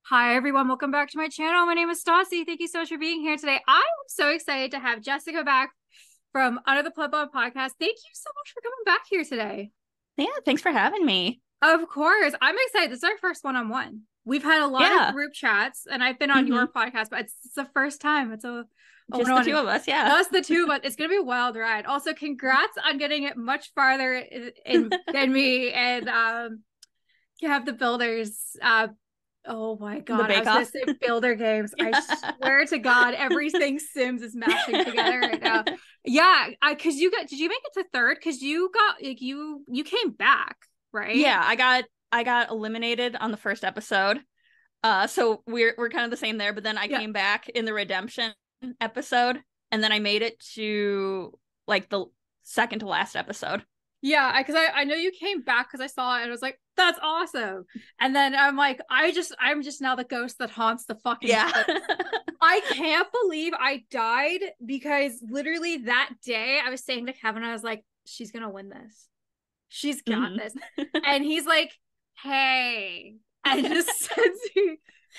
Hi, everyone. Welcome back to my channel. My name is Stassi. Thank you so much for being here today. I'm so excited to have Jessica back from Under the Plumbob podcast. Thank you so much for coming back here today. Yeah, thanks for having me. Of course. I'm excited. This is our first one-on-one. We've had a lot of group chats, and I've been on your podcast, but it's the first time. It's just the two of us, yeah. Just the two of us. It's going to be a wild ride. Also, congrats on getting it much farther than me and have the builders oh my god, I was gonna say builder games. I swear to god, everything Sims is mashing together right now. Yeah, did you make it to third? Because you got like you came back, right? Yeah, I got eliminated on the first episode. So we're kind of the same there, but then I came back in the redemption episode, and then I made it to like the second to last episode. Yeah, because I know you came back because I saw it and I was like, that's awesome. And then I'm like, I'm just now the ghost that haunts the fucking I can't believe I died because literally that day I was saying to Kevin, I was like, she's gonna win this. She's got this. And he's like, hey. And just sends me.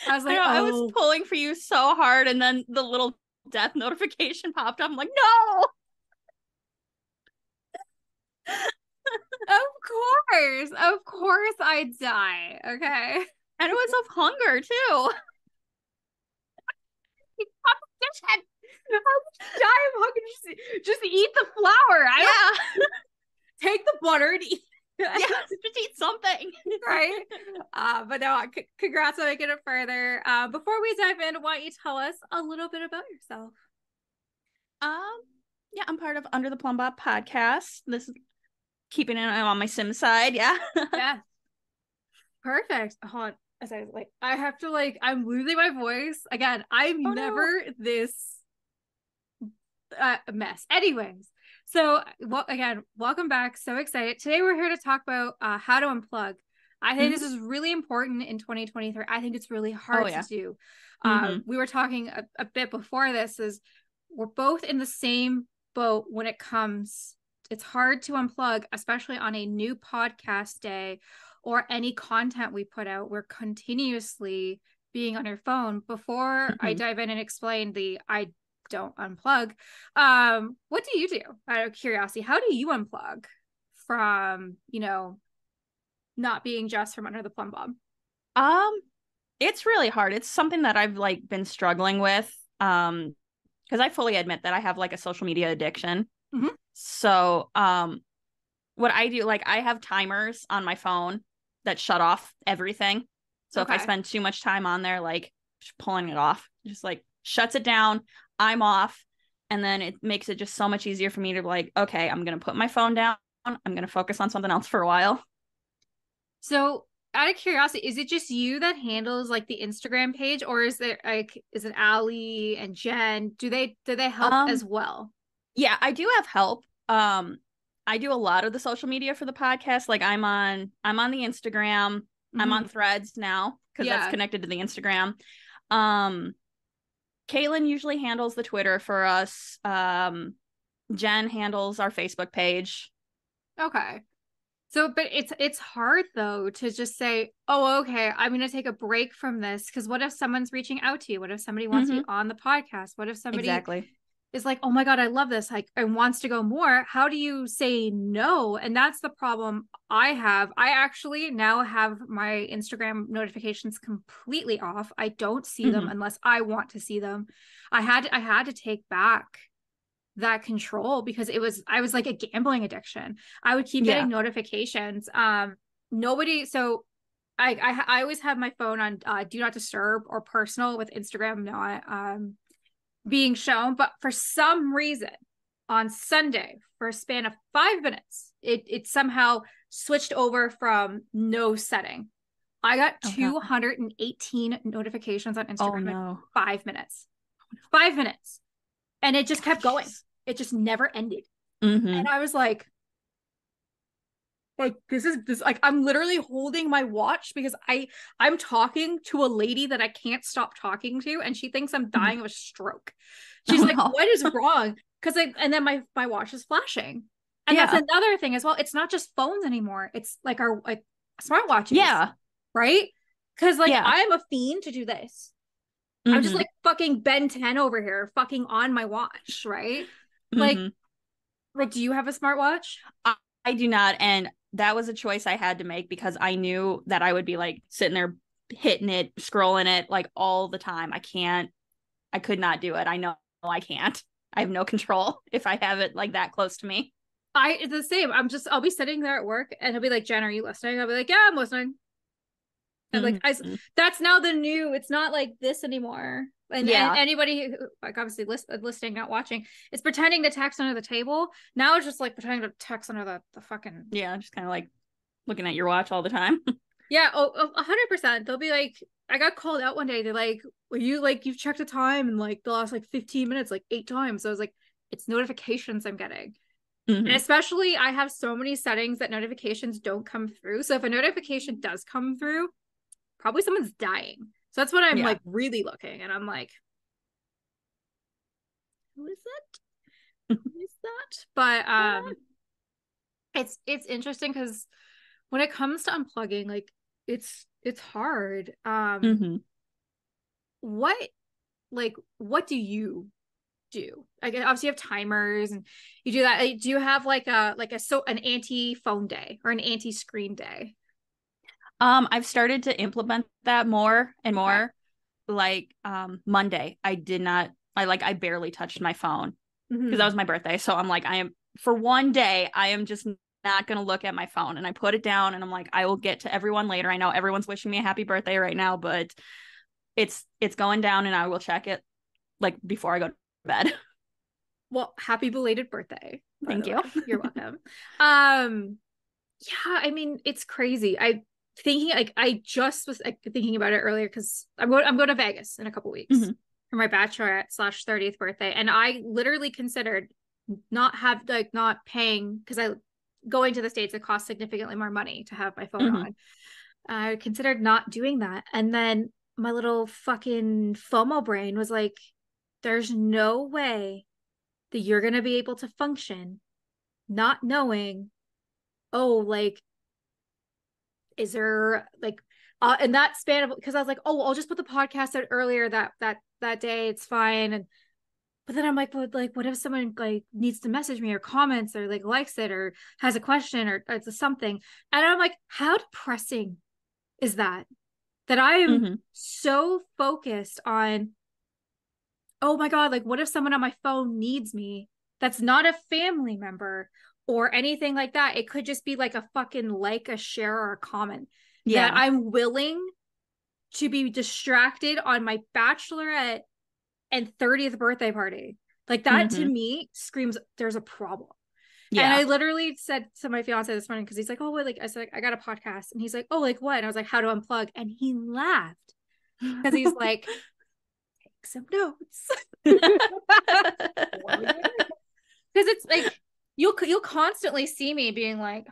I was like, I was pulling for you so hard, and then the little death notification popped up. I'm like, no. Of course I'd die. Okay. And it was of hunger too. I would die of hunger. Just eat the flour. Take the butter and eat. Just eat something. Right. But no, congrats on making it further. Before we dive in, why don't you tell us a little bit about yourself? Yeah, I'm part of Under the Plumbob podcast. This is keeping it on my sim side. Yeah. Perfect. Hold on. As I like, I have to like, I'm losing my voice again. I'm never this mess. Anyways, so again, welcome back. So excited. Today we're here to talk about how to unplug. I think this is really important in 2023. I think it's really hard to do. We were talking a bit before this. Is we're both in the same boat when it comes. It's hard to unplug, especially on a new podcast day or any content we put out. We're continuously being on your phone. Before I dive in and explain I don't unplug, what do you do? Out of curiosity, how do you unplug from, not being just from Under the Plumbob? It's really hard. It's something that I've like been struggling with. Because I fully admit that I have like a social media addiction. So what I do, like I have timers on my phone that shut off everything. So if I spend too much time on there, like just pulling it off, just like shuts it down, I'm off. And then it makes it just so much easier for me to like, okay, I'm going to put my phone down. I'm going to focus on something else for a while. So out of curiosity, is it just you that handles like the Instagram page, or is it Allie and Jen? Do they help as well? Yeah, I do have help. I do a lot of the social media for the podcast. Like I'm on the Instagram. I'm on Threads now because that's connected to the Instagram. Caitlin usually handles the Twitter for us. Jen handles our Facebook page. Okay. So, but it's hard though to just say, oh, okay, I'm going to take a break from this. Because what if someone's reaching out to you? What if somebody wants you on the podcast? What if somebody is like, oh my God, I love this, like, and wants to go more? How do you say no? And that's the problem I have. I actually now have my Instagram notifications completely off. I don't see them unless I want to see them. I had to take back that control because I was like a gambling addiction. I would keep getting notifications. So I always have my phone on do not disturb or personal, with Instagram not being shown. But for some reason on Sunday, for a span of 5 minutes, it somehow switched over from no setting. I got 218 notifications on Instagram in 5 minutes. 5 minutes. And it just kept going. It just never ended. And I was like this like I'm literally holding my watch because I'm talking to a lady that I can't stop talking to, and she thinks I'm dying of a stroke. She's like, what is wrong? Because and then my watch is flashing. And that's another thing as well. It's not just phones anymore. It's like our smartwatches. Yeah. Right. Because like I'm a fiend to do this. I'm just like fucking Ben 10 over here, fucking on my watch, right? Like, do you have a smartwatch? I do not. And that was a choice I had to make because I knew that I would be like sitting there hitting it, scrolling it like all the time. I could not do it. I know I can't. I have no control if I have it like that close to me. It's the same. I'll be sitting there at work and he'll be like, Jen, are you listening? I'll be like, yeah, I'm listening. And like, that's now the new, it's not like this anymore. And anybody who, like, obviously listening, not watching, it's pretending to text under the table. Now it's just like pretending to text under the fucking. Yeah, just kind of like looking at your watch all the time. Yeah, 100%. They'll be like, I got called out one day. They're like, well, you've checked the time in like the last like 15 minutes, like 8 times. So I was like, it's notifications I'm getting. And especially I have so many settings that notifications don't come through. So if a notification does come through, probably someone's dying. So that's what I'm like really looking. And I'm like, who is it? Who is that? But it's interesting because when it comes to unplugging, like it's hard. What do you do? I guess obviously you have timers and you do that. Do you have like an anti-phone day or an anti-screen day? I've started to implement that more and more. Like Monday, I barely touched my phone because that was my birthday. So I'm like, for one day, I am just not gonna look at my phone, and I put it down and I'm like, I will get to everyone later. I know everyone's wishing me a happy birthday right now, but it's going down and I will check it like before I go to bed. Well, happy belated birthday. Thank you. You're welcome. Yeah, I mean, it's crazy. I just was thinking about it earlier because I'm going to Vegas in a couple weeks for my bachelorette / 30th birthday, and I literally considered not paying because going to the States, it costs significantly more money to have my phone on. I considered not doing that, and then my little fucking FOMO brain was like, there's no way that you're gonna be able to function not knowing, oh, like, is there like in that span of, because I was like, oh, I'll just put the podcast out earlier that day, it's fine. And but then I'm like, what if someone like needs to message me or comments or like likes it or has a question or it's something, and I'm like, how depressing is that I am so focused on, oh my God, like what if someone on my phone needs me that's not a family member or anything like that? It could just be like a fucking like, a share, or a comment. Yeah. That I'm willing to be distracted on my bachelorette and 30th birthday party. Like that to me screams there's a problem. Yeah. And I literally said to my fiance this morning, because he's like, oh, wait, like I said, I got a podcast. And he's like, oh, like what? And I was like, how to unplug. And he laughed because he's like, take some notes. Because it's like you'll constantly see me being like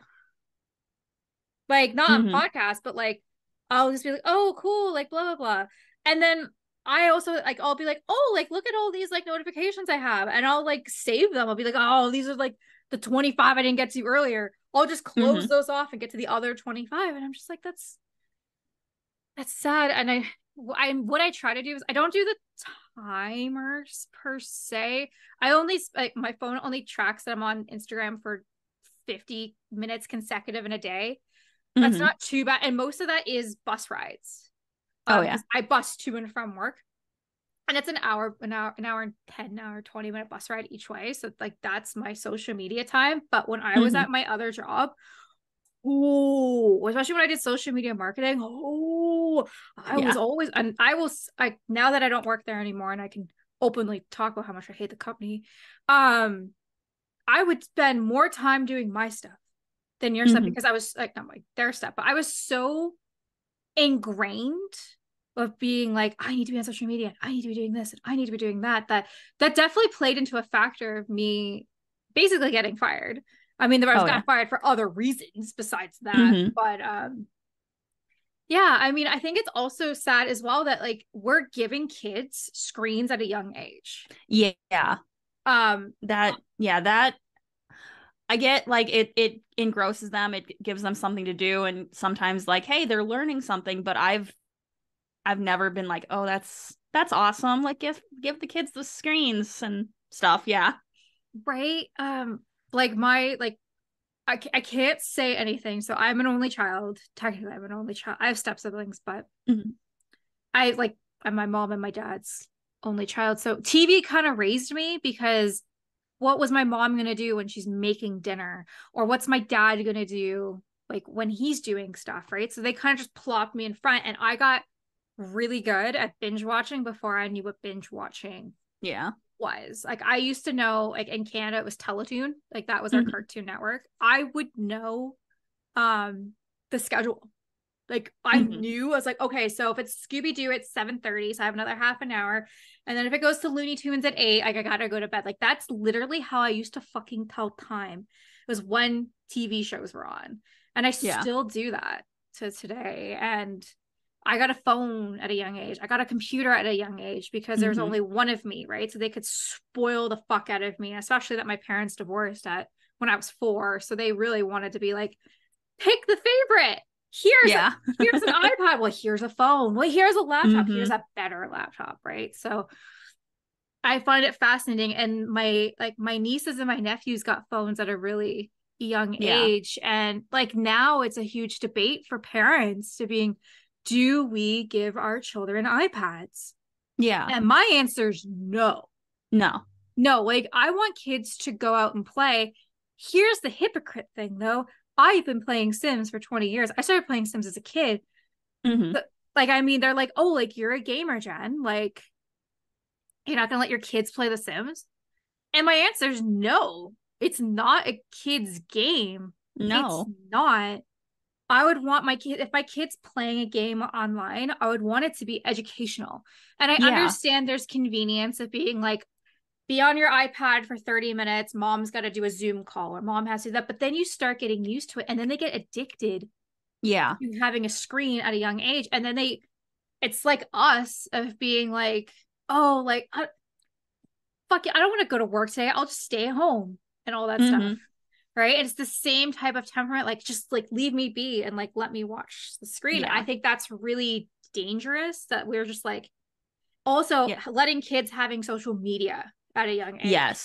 not on podcast, but like I'll just be like, oh, cool, like blah blah blah. And then I also like, I'll be like, oh, like look at all these like notifications I have, and I'll like save them. I'll be like, oh, these are like the 25 I didn't get to earlier. I'll just close those off and get to the other 25. And I'm just like, that's sad. And what I try to do is I don't do the timers per se. I only like, my phone only tracks that I'm on Instagram for 50 minutes consecutive in a day. That's not too bad. And most of that is bus rides. I bus to and from work. And it's an hour and 10, hour 20-minute bus ride each way. So like that's my social media time. But when I was at my other job, especially when I did social media marketing, I was always, and now that I don't work there anymore and I can openly talk about how much I hate the company, I would spend more time doing my stuff than your stuff, because I was like, not their stuff, but I was so ingrained of being like, I need to be on social media, I need to be doing this, and I need to be doing that definitely played into a factor of me basically getting fired. I mean, I got fired for other reasons besides that. But yeah, I mean, I think it's also sad as well that like we're giving kids screens at a young age. Yeah. That I get, like it engrosses them, it gives them something to do, and sometimes like, hey, they're learning something, but I've I've never been like, oh, that's awesome. Like give the kids the screens and stuff. Yeah. Right. Like I can't say anything. So I'm an only child. Technically, I'm an only child. I have step siblings, but I like I'm my mom and my dad's only child. So TV kind of raised me because what was my mom going to do when she's making dinner? Or what's my dad going to do like when he's doing stuff, right? So they kind of just plopped me in front, and I got really good at binge watching before I knew what binge watching was. Like I used to know, like in Canada it was Teletoon, like that was our Cartoon Network. I would know the schedule. Like I knew, I was like, okay, so if it's Scooby-Doo it's 7:30, so I have another half an hour, and then if it goes to Looney Tunes at 8, like I gotta go to bed. Like that's literally how I used to fucking tell time. It was when TV shows were on, and I still do that to today. And I got a phone at a young age. I got a computer at a young age because there's only one of me, right? So they could spoil the fuck out of me, especially that my parents divorced at when I was 4. So they really wanted to be like, pick the favorite. Here's an iPad. Well, here's a phone. Well, here's a laptop. Here's a better laptop, right? So I find it fascinating. And my nieces and my nephews got phones at a really young age. And like now it's a huge debate for parents to being, do we give our children iPads? Yeah. And my answer is no. No, like I want kids to go out and play. Here's the hypocrite thing though. I've been playing Sims for 20 years. I started playing Sims as a kid. But, like, I mean, they're like, oh, like you're a gamer, Jen. Like, you're not gonna let your kids play The Sims? And my answer is no. It's not a kid's game. No. It's not. I would want my kid, if my kid's playing a game online, I would want it to be educational. And I understand there's convenience of being like, be on your iPad for 30 minutes. Mom's got to do a Zoom call or mom has to do that. But then you start getting used to it. And then they get addicted to having a screen at a young age. And then it's like us of being like, oh, like, fuck it. I don't want to go to work today. I'll just stay home and all that stuff. Right. And it's the same type of temperament. Like, just like leave me be and like, let me watch the screen. I think that's really dangerous that we're just like, also letting kids having social media at a young age.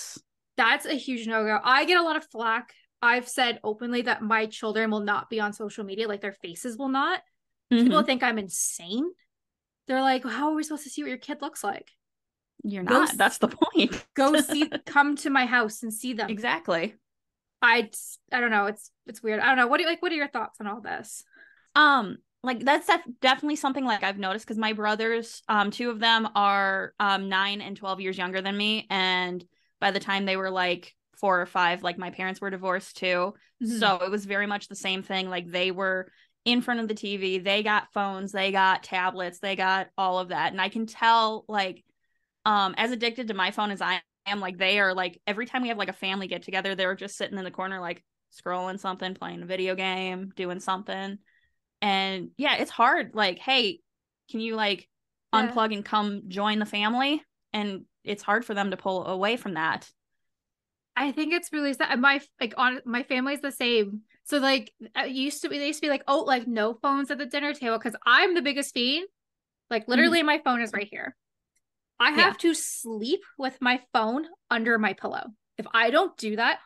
That's a huge no-go. I get a lot of flack. I've said openly that my children will not be on social media, like their faces will not. People think I'm insane. They're like, well, how are we supposed to see what your kid looks like? You're not. That's the point. Come to my house and see them. Exactly. I don't know. It's weird. I don't know. What are your thoughts on all this? Like that's definitely something like I've noticed because my brothers, 2 of them are 9 and 12 years younger than me, and by the time they were like 4 or 5, like my parents were divorced too. So it was very much the same thing. Like they were in front of the TV, they got phones, they got tablets, they got all of that, and I can tell like as addicted to my phone as I am, like they are like every time we have like a family get together, they're just sitting in the corner like scrolling something, playing a video game, doing something. And it's hard. Like, hey, can you like unplug and come join the family? And it's hard for them to pull away from that. I think it's really sad. My family's the same. So like they used to be like, oh, like no phones at the dinner table because I'm the biggest fiend. Like literally my phone is right here. I have to sleep with my phone under my pillow. If I don't do that,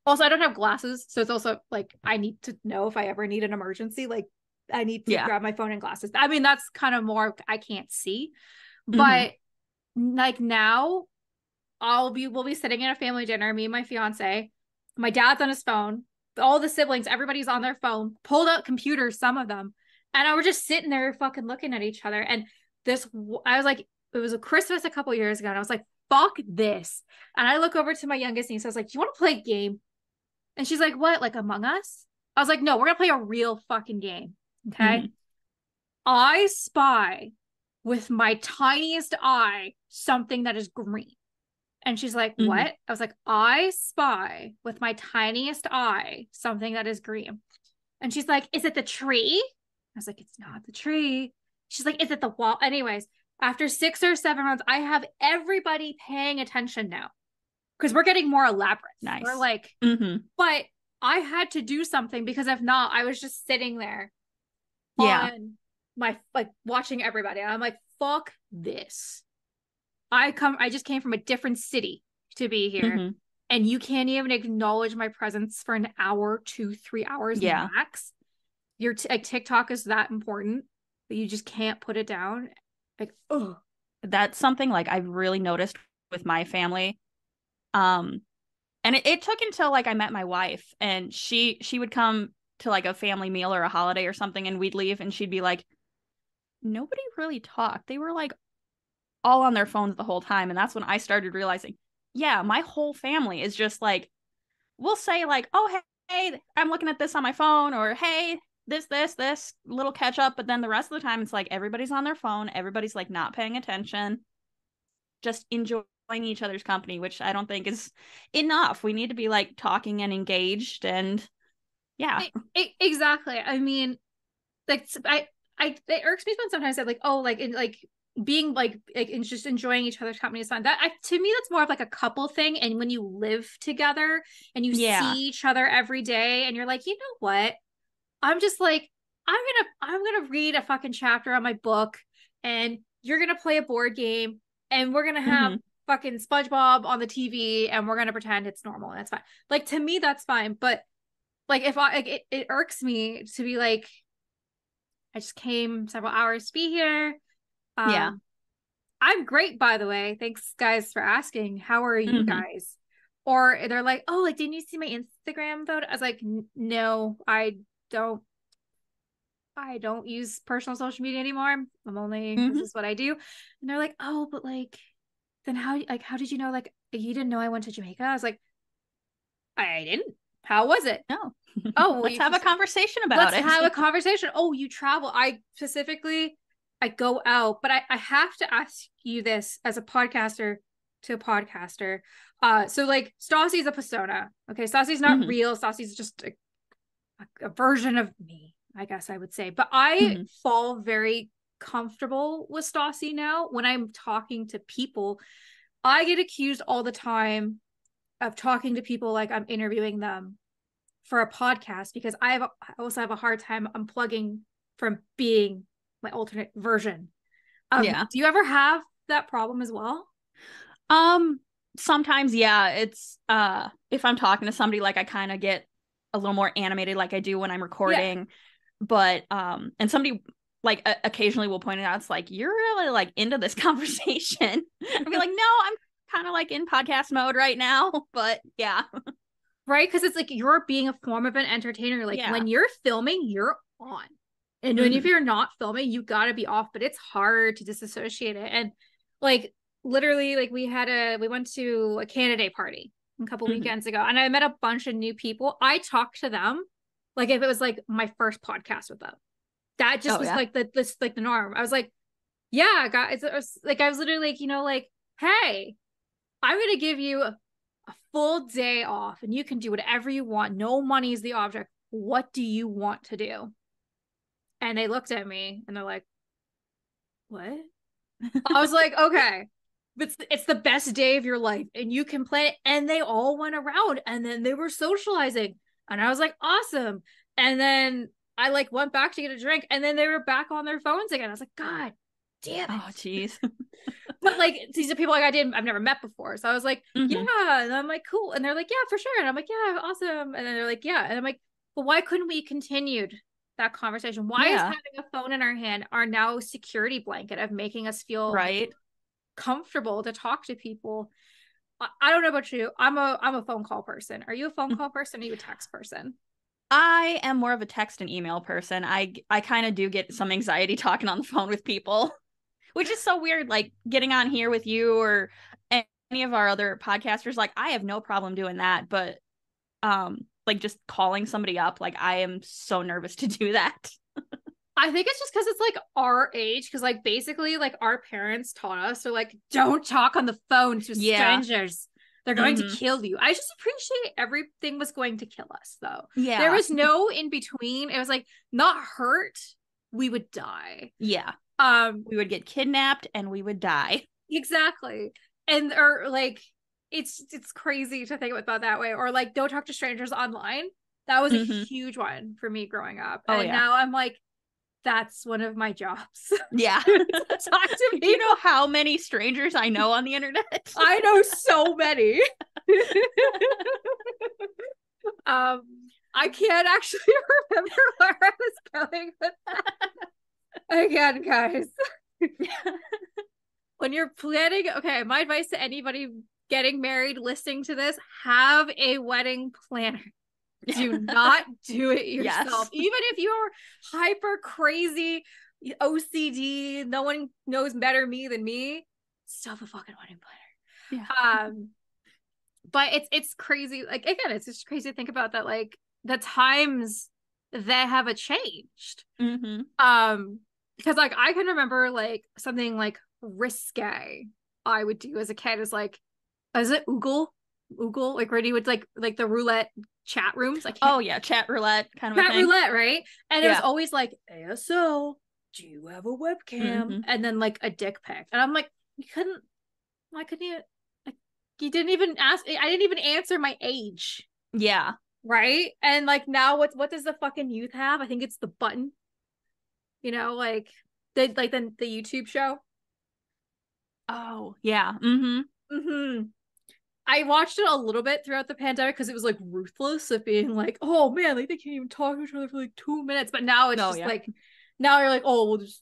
also, I don't have glasses, so it's also like I need to know if I ever need an emergency. Like I need to grab my phone and glasses. I mean, that's kind of more I can't see, but like now we'll be sitting at a family dinner, me and my fiance. My dad's on his phone. All the siblings, everybody's on their phone, pulled out computers, some of them, and I were just sitting there fucking looking at each other. And I was like, it was a Christmas a couple years ago, and I was like, fuck this. And I look over to my youngest niece. I was like, do you want to play a game? And she's like, what? Like Among Us? I was like, no, we're going to play a real fucking game. Okay. I spy with my tiniest eye something that is green. And she's like, what? I was like, I spy with my tiniest eye something that is green. And she's like, is it the tree? I was like, it's not the tree. She's like, is it the wall? Anyways, after 6 or 7 rounds, I have everybody paying attention now. Because we're getting more elaborate. Nice. We're like, but I had to do something because if not, I was just sitting there on my like watching everybody. I'm like, fuck this. I just came from a different city to be here. Mm-hmm. And you can't even acknowledge my presence for an hour, 2-3 hours Yeah. max. Your like TikTok is that important that you just can't put it down. Like, oh, That's something like I've really noticed with my family. Um, and it took until like I met my wife, and she would come to like a family meal or a holiday or something, and we'd leave, and she'd be like, nobody really talked. They were like all on their phones the whole time. And that's when I started realizing, yeah, my whole family is just like, we'll say like, oh, hey, I'm looking at this on my phone, or hey, this little catch up. But then the rest of the time, it's like everybody's on their phone. Everybody's like not paying attention, just enjoying each other's company, which I don't think is enough. We need to be like talking and engaged. And yeah. exactly. I mean, like it irks me when sometimes I like, oh, like in like being like just enjoying each other's company is fine. That to me, that's more of like a couple thing. And when you live together and you Yeah. see each other every day, and you're like, you know what? I'm just like, I'm gonna read a fucking chapter on my book, and you're gonna play a board game, and we're gonna have Mm-hmm. fucking SpongeBob on the TV, and we're gonna pretend it's normal, and that's fine. Like to me, that's fine. But like if I like it irks me to be like, I just came several hours to be here. Yeah. Um, I'm great, by the way. Thanks, guys, for asking. How are you Mm-hmm. guys? Or they're like, oh, like, didn't you see my Instagram photo? I was like, no, don't. I don't use personal social media anymore. I'm only, this Mm-hmm. is what I do. And they're like, oh, but like, then how did you know? Like, you didn't know I went to Jamaica? I was like, I didn't. How was it? No. Oh, well, Let's have a conversation about let's it. have a conversation. Oh, you travel. I specifically, I go out, but I have to ask you this as a podcaster to a podcaster. So like Stassi's a persona. Okay. Stassi's not Mm-hmm. real. Stassi's just a version of me, I guess I would say. But I Mm-hmm. fall very comfortable with Stassi now when I'm talking to people. I get accused all the time of talking to people like I'm interviewing them for a podcast because I also have a hard time unplugging from being my alternate version of me. Yeah. Do you ever have that problem as well? Um, Sometimes, yeah, it's if I'm talking to somebody, like I kind of get a little more animated like I do when I'm Yeah. recording. But and somebody like occasionally will point it out, it's like, you're really like into this conversation. I'd be like, no, I'm kind of like in podcast mode right now. But yeah. Right? Because it's like you're being a form of an entertainer. Like Yeah. when you're filming, you're on. And when if Mm-hmm. you're not filming, you gotta be off, but it's hard to disassociate it. And like literally, like we went to a Canada Day party a couple Mm-hmm. weekends ago, and I met a bunch of new people. I talked to them like if it was like my first podcast with them. That just Oh was yeah. like the norm. I was like, yeah, guys. It was like I was literally like, like, hey, I'm gonna give you a full day off and you can do whatever you want. No money is the object. What do you want to do? And they looked at me and they're like, what? I was like, okay, it's the best day of your life and you can play it. And they all went around and then they were socializing. And I was like, awesome. And then I like went back to get a drink and then they were back on their phones again. I was like, God damn Oh it. geez. But like these are people like I've never met before. So I was like, yeah. Mm-hmm. And I'm like, cool. And they're like, yeah, for sure. And I'm like, yeah, awesome. And then they're like, yeah. And I'm like, but why couldn't we continued that conversation? Why is Yeah. having a phone in our hand our now security blanket of making us feel Right. comfortable to talk to people? I don't know about you. I'm a phone call person. Are you a phone call person? Or are you a text person? I am more of a text and email person. I kind of do get some anxiety talking on the phone with people, which is so weird. Like getting on here with you or any of our other podcasters, like I have no problem doing that. But like just calling somebody up, like I am so nervous to do that. I think it's just because it's like our age, because like basically like our parents taught us, they're like, don't talk on the phone to Yeah. strangers. They're going to Mm-hmm. kill you. I just appreciate everything was going to kill us though. There Yeah. was no in between. It was like not hurt, we would die. Yeah. Um, We would get kidnapped and we would die. exactly. And or like it's crazy to think about that way. Or like don't talk to strangers online. That was a Mm-hmm. huge one for me growing up. Oh And yeah. now I'm like, that's one of my jobs. Yeah. Talk to people. Do you know how many strangers I know on the internet? I know so many. I can't actually remember where I was going with that. Again, guys. When you're planning, okay, my advice to anybody getting married, listening to this, have a wedding planner. Do not do it yourself. Yes. Even if you're hyper crazy, OCD, no one knows better me than me, still have a fucking wedding planner. Yeah. But it's crazy. Like, again, it's just crazy to think about that, like, the times that have changed. Because like I can remember like something like risque I would do as a kid is like, is it Oogle, like where you would like the roulette chat rooms, like, oh yeah, chat roulette kind of chat a thing. Roulette, right? And it was always like, ASO, do you have a webcam? And then like a dick pic, and I'm like, why couldn't you, like, you didn't even ask, I didn't even answer my age. Yeah. Right. And like now what does the fucking youth have? I think it's the button, you know, like the YouTube show. Oh yeah. I watched it a little bit throughout the pandemic because it was like ruthless of being like, oh man, like they can't even talk to each other for like 2 minutes. But now it's just like, now you're like, oh, we'll just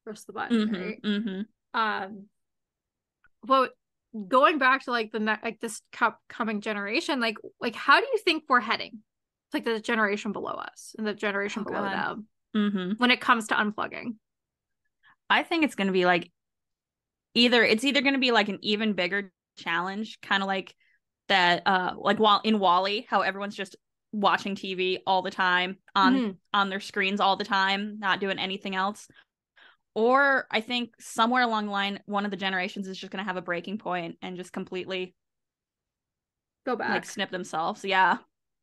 press the button, right? But going back to like this coming generation, like how do you think we're heading? It's like the generation below us and the generation below them when it comes to unplugging. I think it's going to be like it's either going to be like an even bigger challenge, kind of like that like while in WALL-E, how everyone's just watching TV all the time on their screens all the time, not doing anything else. Or I think somewhere along the line, one of the generations is just going to have a breaking point and just completely go back, like snip themselves. Yeah.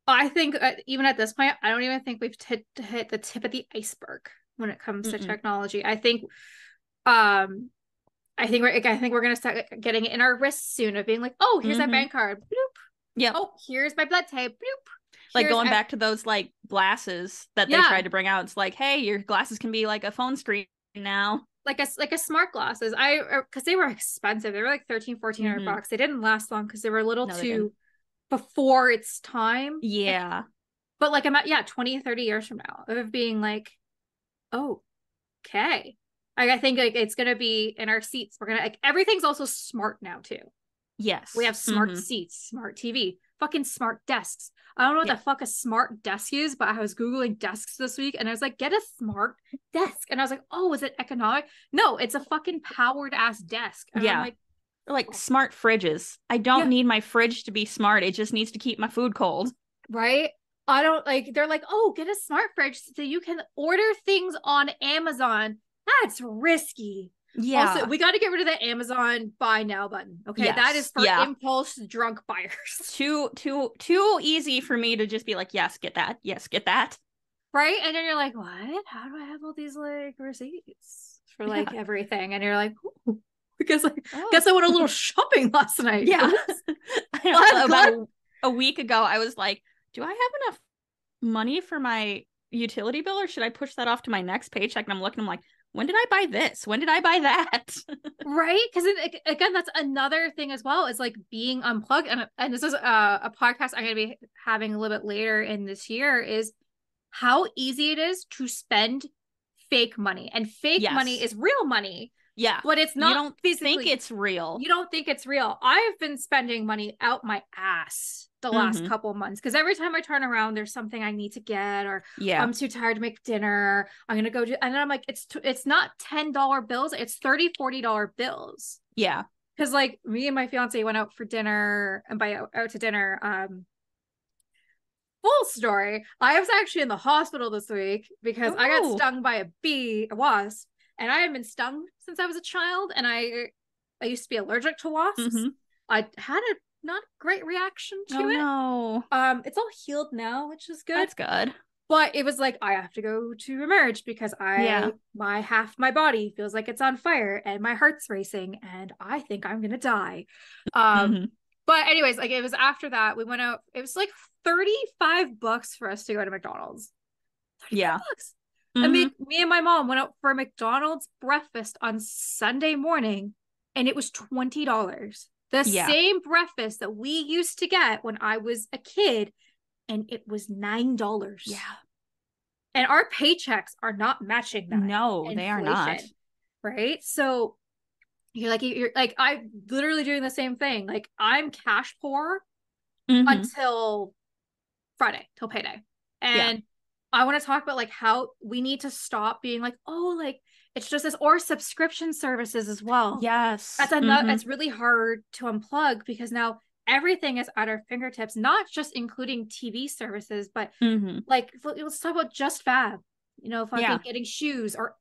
I think even at this point, I don't even think we've hit the tip of the iceberg when it comes to technology. I think we're gonna start getting it in our wrists soon, of being like, oh, here's that bank card. Bloop. Yeah. Oh, here's my blood type. Bloop. Like going back to those like glasses that they tried to bring out. It's like, hey, your glasses can be like a phone screen now. Like a smart glasses. Because they were expensive. They were like $1,300-1,400. They didn't last long because they were a little too before its time. Yeah. But like I'm at 20, 30 years from now of being like, oh, okay. Like, I think like it's gonna be in our seats. We're gonna like everything's also smart now too. Yes. We have smart seats, smart TV, fucking smart desks. I don't know what the fuck a smart desk is, but I was Googling desks this week and I was like, get a smart desk. And I was like, oh, is it economic? No, it's a fucking powered ass desk. And I'm like smart fridges. I don't need my fridge to be smart. It just needs to keep my food cold. Right? I don't like, they're like, oh, get a smart fridge so you can order things on Amazon. That's risky. Yeah. Also, we got to get rid of that Amazon buy now button. Okay. Yes. That is for impulse drunk buyers. Too easy for me to just be like, yes, get that. Yes, get that. Right. And then you're like, what? How do I have all these like receipts for like everything? And you're like, ooh, guess I went a little shopping last night. Yeah. About a week ago, I was like, do I have enough money for my utility bill, or should I push that off to my next paycheck? And I'm looking, I'm like, when did I buy this? When did I buy that? Right? Because again, that's another thing as well, is like being unplugged. And this is a podcast I'm going to be having a little bit later in this year, is how easy it is to spend fake money. And fake money is real money. Yeah. But it's not, you don't think it's real. You don't think it's real. I've been spending money out my ass the last couple of months, because every time I turn around, there's something I need to get, or I'm too tired to make dinner. I'm going to go and then I'm like, it's not $10 bills. It's $30-40 bills. Yeah. Because like me and my fiance went out for dinner, and by out to dinner, full story, I was actually in the hospital this week because I got stung by a wasp. And I had been stung since I was a child, and I used to be allergic to wasps. I had a not great reaction to it. No. It's all healed now, which is good. That's good. But it was like, I have to go to Emerge because my half my body feels like it's on fire and my heart's racing and I think I'm gonna die. But anyways, like it was after that we went out. It was like $35 for us to go to McDonald's. $35. I mean, me and my mom went out for a McDonald's breakfast on Sunday morning, and it was $20. The same breakfast that we used to get when I was a kid, and it was $9. Yeah. And our paychecks are not matching that. No, they are not. Right? So you're like, I'm literally doing the same thing. Like, I'm cash poor until Friday, till payday. And I want to talk about like how we need to stop being like, oh, like it's just this, or subscription services as well. Yes. That's another, it's really hard to unplug because now everything is at our fingertips, not just including TV services, but like, let's talk about Just Fab, you know, fucking getting shoes or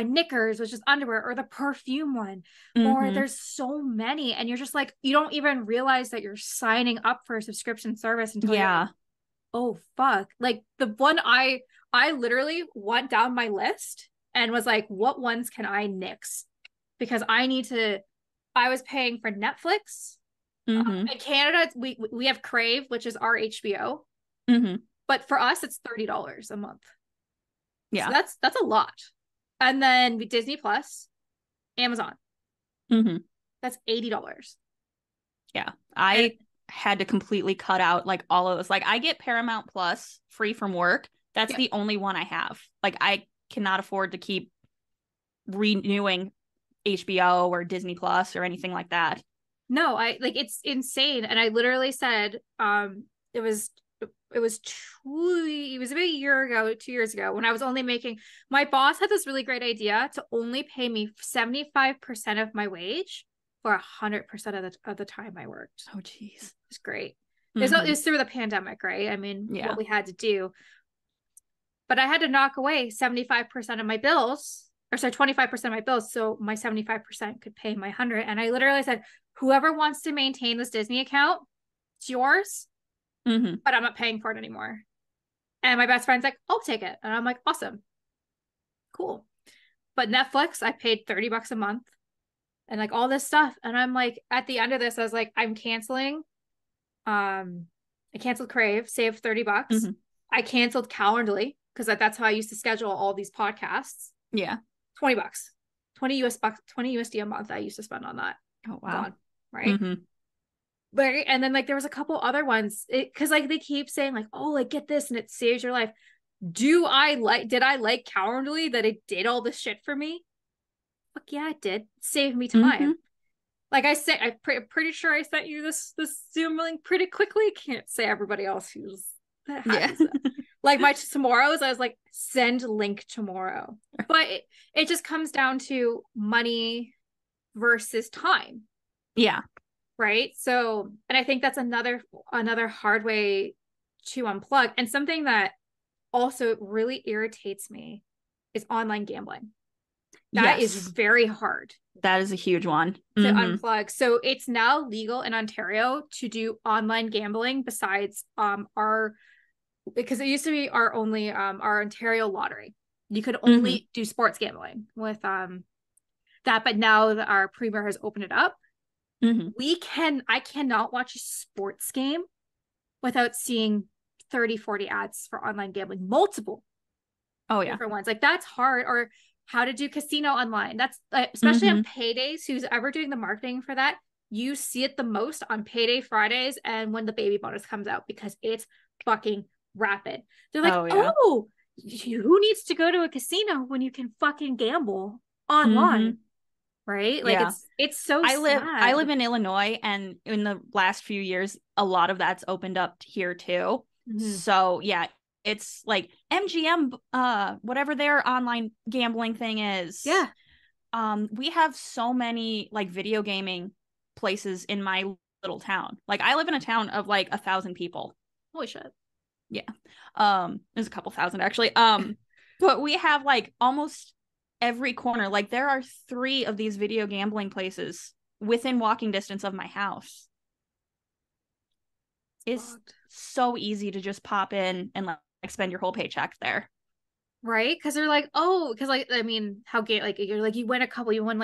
knickers, which is underwear, or the perfume one, or there's so many. And you're just like, you don't even realize that you're signing up for a subscription service until you're like, oh fuck. Like the one I literally went down my list and was like, what ones can I nix? Because I was paying for Netflix. In Canada, we have Crave, which is our HBO. But for us, it's $30 a month. Yeah. So that's a lot. And then Disney Plus, Amazon. That's $80. Yeah. I had to completely cut out like all of those. Like I get Paramount Plus free from work. That's the only one I have. Like I cannot afford to keep renewing HBO or Disney Plus or anything like that. No, it's insane. And I literally said, it was about a year ago, 2 years ago, when I was only making, my boss had this really great idea to only pay me 75% of my wage for 100% of the time I worked. Oh, geez. It's great. It's through the pandemic, right? I mean, what we had to do. But I had to knock away 75% of my bills, or sorry, 25% of my bills, so my 75% could pay my 100. And I literally said, whoever wants to maintain this Disney account, it's yours, but I'm not paying for it anymore. And my best friend's like, I'll take it. And I'm like, awesome. Cool. But Netflix, I paid $30 a month and like all this stuff. And I'm like, at the end of this, I was like, I'm canceling. I canceled Crave, saved $30. I canceled Calendly because that's how I used to schedule all these podcasts. Yeah. $20. 20 USD a month I used to spend on that. Oh wow. Gone, right? But and then like there was a couple other ones because like they keep saying like, oh, like get this and it saves your life. Did I like Calendly that it did all this shit for me? Fuck yeah, it did. It saved me time. Like I said, I'm pretty sure I sent you this Zoom link pretty quickly. Can't say everybody else who's like my tomorrows. I was like, send link tomorrow. But it just comes down to money versus time. Yeah. Right. So, and I think that's another hard way to unplug. And something that also really irritates me is online gambling. That is very hard. That is a huge one to unplug. So it's now legal in Ontario to do online gambling besides because it used to be our Ontario lottery. You could only do sports gambling with that, but now that our premier has opened it up, I cannot watch a sports game without seeing 30-40 ads for online gambling, multiple different ones. Like that's hard. Or how to do casino online. That's especially on paydays. Who's ever doing the marketing for that, you see it the most on payday Fridays and when the baby bonus comes out, because it's fucking rapid. They're like, who needs to go to a casino when you can fucking gamble online? Right? Like it's so sad. I live in Illinois, and in the last few years a lot of that's opened up here too. So yeah, it's like MGM, whatever their online gambling thing is. Yeah. We have so many like video gaming places in my little town. Like I live in a town of like 1,000 people. Holy shit. Yeah. There's a couple thousand actually. But we have like almost every corner. Like there are 3 of these video gambling places within walking distance of my house. It's so easy to just pop in and like spend your whole paycheck there. Right? Because they're like, oh, because like, I mean, how gay, like you're like, you win like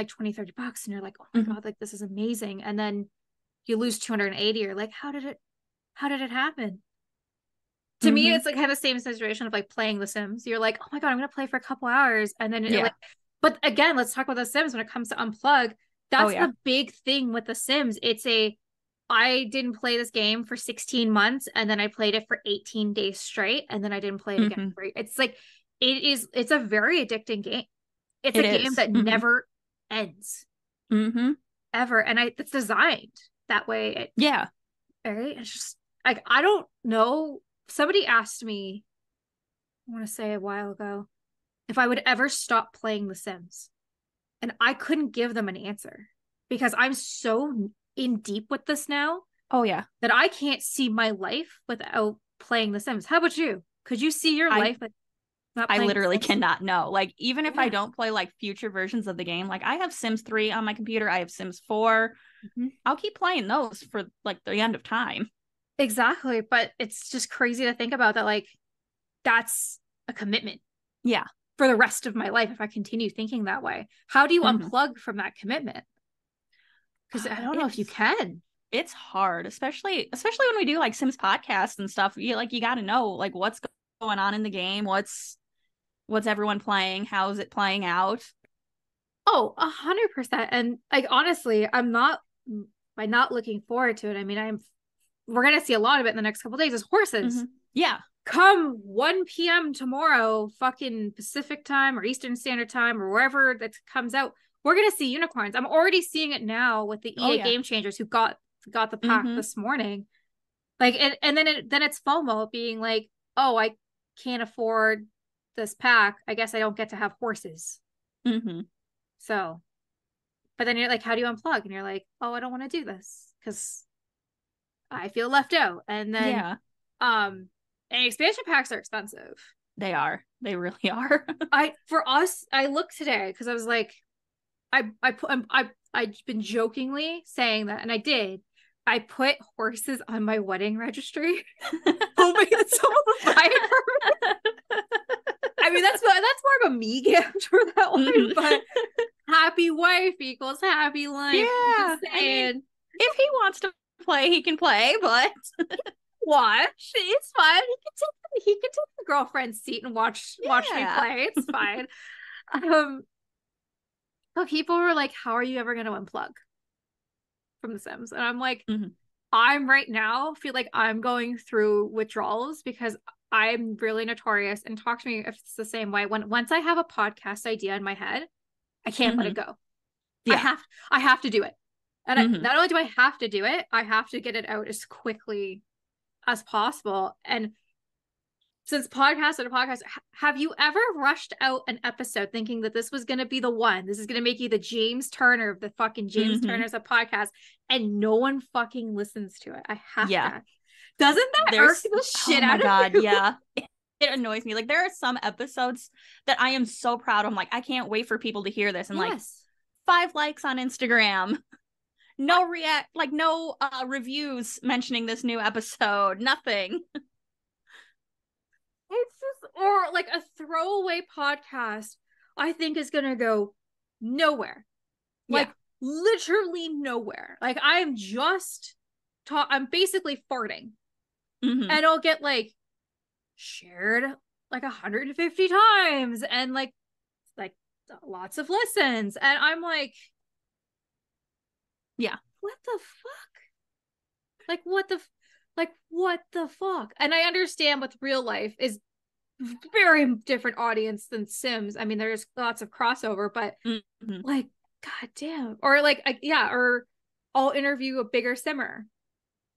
$20-30 and you're like, oh my God, like this is amazing. And then you lose 280. You're like, how did it happen? to me, it's like kind of the same situation of like playing The Sims. You're like, oh my God, I'm going to play for a couple hours. And then like, but again, let's talk about The Sims when it comes to Unplug. That's the big thing with The Sims. I didn't play this game for 16 months and then I played it for 18 days straight and then I didn't play it again. It's like, it's a very addicting game. It's a game that never ends. Ever. And it's designed that way. Right? It's just like, I don't know. Somebody asked me, I want to say a while ago, if I would ever stop playing The Sims. And I couldn't give them an answer because I'm so in deep with this now. That I can't see my life without playing The Sims. How about you? Could you see your life? I literally cannot know. Like, even if I don't play like future versions of the game, like I have Sims 3 on my computer, I have Sims 4. I'll keep playing those for like the end of time. Exactly. But it's just crazy to think about that. Like, that's a commitment. For the rest of my life if I continue thinking that way. How do you unplug from that commitment? Because I don't know if you can. It's hard, especially when we do like Sims podcasts and stuff. You got to know like what's going on in the game, what's everyone playing, how is it playing out. 100%. And like honestly, I'm not looking forward to it. I mean, we're gonna see a lot of it in the next couple of days. Is horses. Come 1 p.m. tomorrow, fucking Pacific time or Eastern Standard Time or wherever that comes out, we're gonna see unicorns. I'm already seeing it now with the EA Game Changers who got the pack this morning. Like, and then it's FOMO being like, oh, I can't afford this pack. I guess I don't get to have horses. So, but then you're like, how do you unplug? And you're like, oh, I don't want to do this because I feel left out. And then, and expansion packs are expensive. They are. They really are. I looked today because I was like, I've been jokingly saying that, and I did. I put horses on my wedding registry, hoping that someone would buy it for me. I mean, that's more of a me gift for that one, but happy wife equals happy life. Yeah, I mean, if he wants to play, he can play, but watch. It's fine. He can take the girlfriend's seat and watch me play. It's fine. But people were like, how are you ever going to unplug from The Sims? And I'm like, I'm right now feel like I'm going through withdrawals because I'm really notorious, and talk to me if it's the same way. Once I have a podcast idea in my head, I can't let it go. I have to do it. And not only do I have to do it, I have to get it out as quickly as possible. And since podcast after podcast, have you ever rushed out an episode thinking that this was going to be the one? This is going to make you the James Turner of the fucking James Turner's a podcast, and no one fucking listens to it. I have to. Doesn't that irk the shit out of you? Yeah. It annoys me. Like, there are some episodes that I am so proud of. I'm like, I can't wait for people to hear this. And like 5 likes on Instagram. No reviews mentioning this new episode. Nothing. It's just, or like a throwaway podcast, I think is gonna go nowhere. Like literally nowhere. Like I'm basically farting. And I'll get like shared like 150 times and like lots of listens. And I'm like, what the fuck? What the fuck? And I understand with real life is very different audience than Sims. I mean, there's lots of crossover, but like, god damn. Or like, or I'll interview a bigger simmer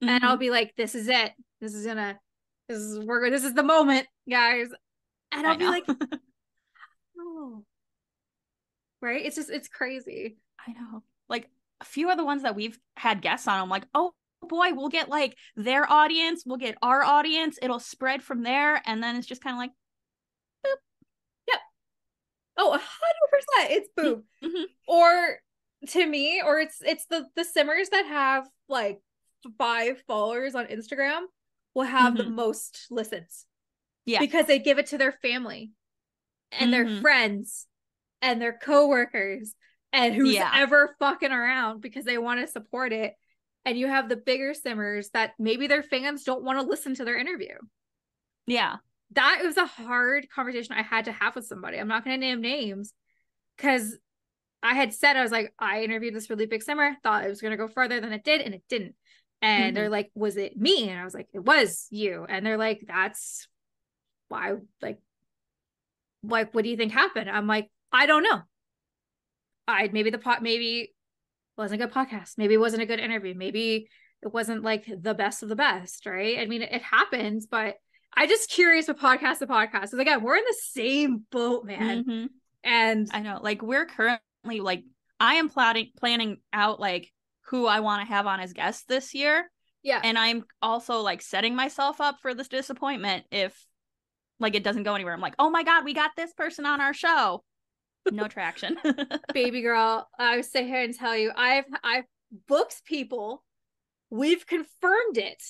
and I'll be like, this is it. This is the moment, guys. And I'll be like, oh, right. It's crazy. I know. Like a few of the ones that we've had guests on, I'm like, oh boy, we'll get like their audience, we'll get our audience, it'll spread from there, and then it's just kind of like boop. Yep. Oh, 100%. It's boop. Or to me, or it's the simmers that have like 5 followers on Instagram will have the most listens. Because they give it to their family and their friends and their coworkers and who's ever fucking around because they want to support it. And you have the bigger simmers that maybe their fans don't want to listen to their interview. Yeah. That was a hard conversation I had to have with somebody. I'm not going to name names because I had said, I was like, I interviewed this really big summer, thought it was going to go further than it did, and it didn't. And they're like, was it me? And I was like, it was you. And they're like, that's why, like, what do you think happened? I'm like, I don't know. Maybe it wasn't a good podcast. Maybe it wasn't a good interview. Maybe it wasn't like the best of the best, right? I mean, it happens, but I'm just curious with podcast to podcast. Because again, we're in the same boat, man. And I know, like, we're currently like, I am planning out like who I want to have on as guests this year. Yeah. And I'm also like setting myself up for this disappointment if like it doesn't go anywhere. I'm like, oh my God, we got this person on our show. No traction. Baby girl, I would sit here and tell you, I've booked people, we've confirmed it,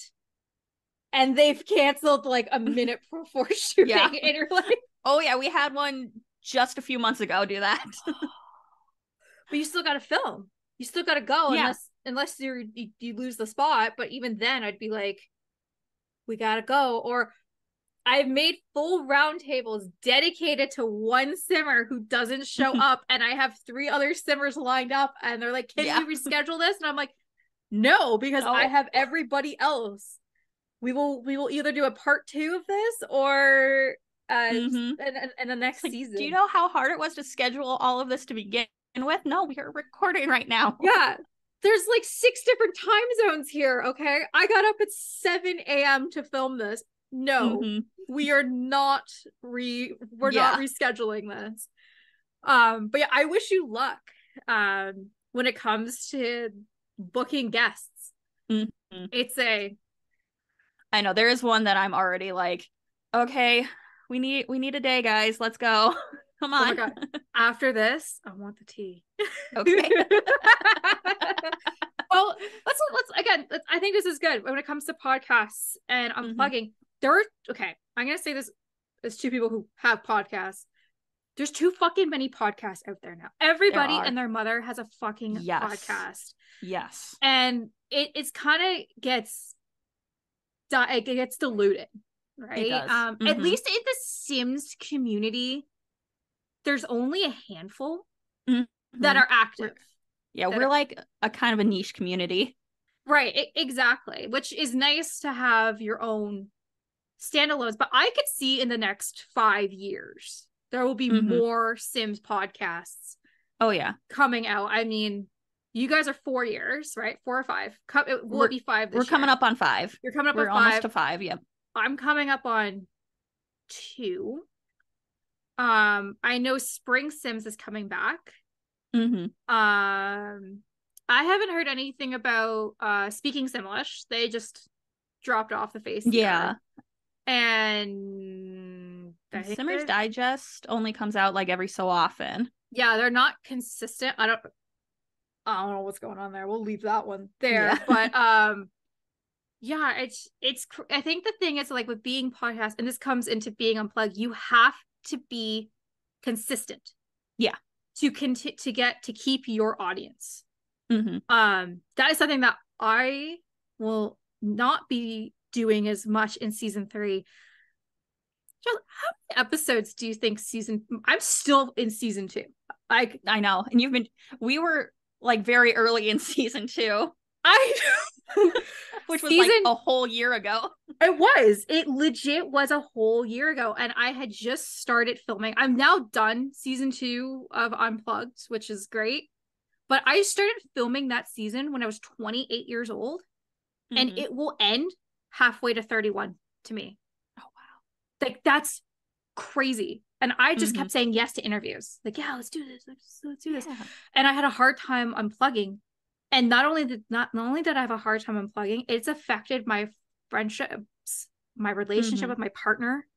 and they've canceled like a minute before shooting. Yeah. And you're like, oh yeah, we had one just a few months ago do that. But you still got to film. You still got to go, unless you lose the spot. But even then, I'd be like, we got to go. Or I've made full roundtables dedicated to one simmer who doesn't show up, and I have 3 other simmers lined up, and they're like, can we reschedule this? And I'm like, no, because I have everybody else. We will either do a part 2 of this or in the next season. Do you know how hard it was to schedule all of this to begin with? No, we are recording right now. Yeah. There's like 6 different time zones here, okay? I got up at 7 a.m. to film this. No, we are not not rescheduling this. But yeah, I wish you luck when it comes to booking guests. I know there is one that I'm already like, okay, we need a day, guys. Let's go. Come on. Oh my God. After this, I want the tea. Okay. Well, let's I think this is good when it comes to podcasts and unplugging. I'm gonna say this as 2 people who have podcasts. There's too fucking many podcasts out there now. Everybody and their mother has a fucking podcast. Yes. And it's kind of gets diluted, right? It does. At least in the Sims community, there's only a handful that are active. We're like a kind of a niche community. Right, exactly. Which is nice to have your own standalones. But I could see in the next 5 years, there will be more Sims podcasts. Oh, yeah. Coming out. I mean, you guys are 4 years, right? 4 or 5. Will it be 5 this year? We're coming up on 5. You're coming up on 5. We're almost to 5, yep. I'm coming up on 2. I know Spring Sims is coming back. I haven't heard anything about Speaking Simlish. They just dropped off the face. Yeah. And Simmer's Digest only comes out like every so often. Yeah, they're not consistent. I don't know what's going on there. We'll leave that one there. Yeah. But it's I think the thing is, like, with being podcast, and this comes into being unplugged, you have to be consistent. Yeah. To keep your audience. That is something that I will not be doing as much in season 3. How many episodes do you think I'm still in season 2? I know. And we were like very early in season 2. Which was like a whole year ago. It legit was a whole year ago. And I had just started filming. I'm now done season 2 of Unplugged, which is great. But I started filming that season when I was 28 years old. And it will end halfway to 31 to me. Oh, wow. Like, that's crazy. And I just kept saying yes to interviews. Like, yeah, let's do this. Let's do this. Yeah. And I had a hard time unplugging. And not only did I have a hard time unplugging, it's affected my friendships, my relationship with my partner,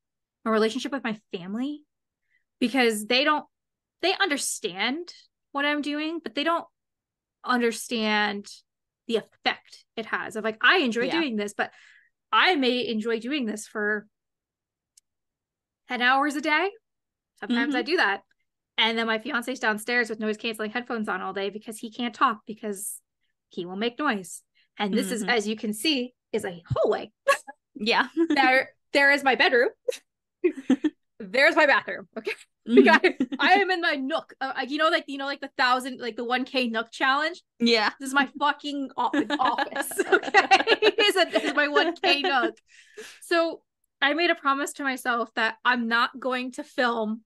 my relationship with my family, because they understand what I'm doing, but they don't understand the effect it has of, like, I enjoy doing this, but I may enjoy doing this for 10 hours a day. Sometimes I do that. And then my fiance's downstairs with noise canceling headphones on all day because he can't talk because he will make noise. And this is, as you can see, is a hallway. Yeah. there is my bedroom. There's my bathroom. Okay. I am in my nook. Like the 1,000, like the 1K nook challenge. Yeah. This is my fucking office. Okay. This is my 1K nook. So I made a promise to myself that I'm not going to film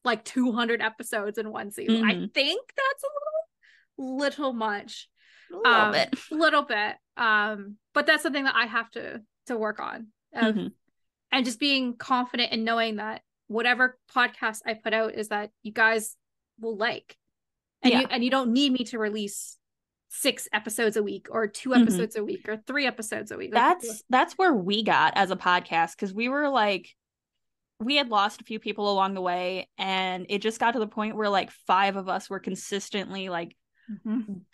like 200 episodes in one season. I think that's a little much. A little bit. But that's something that I have to work on. And just being confident and knowing that whatever podcast I put out is that you guys will like. And you don't need me to release 6 episodes a week or 2 episodes a week or 3 episodes a week. That's where we got as a podcast, because we were like, we had lost a few people along the way, and it just got to the point where like 5 of us were consistently like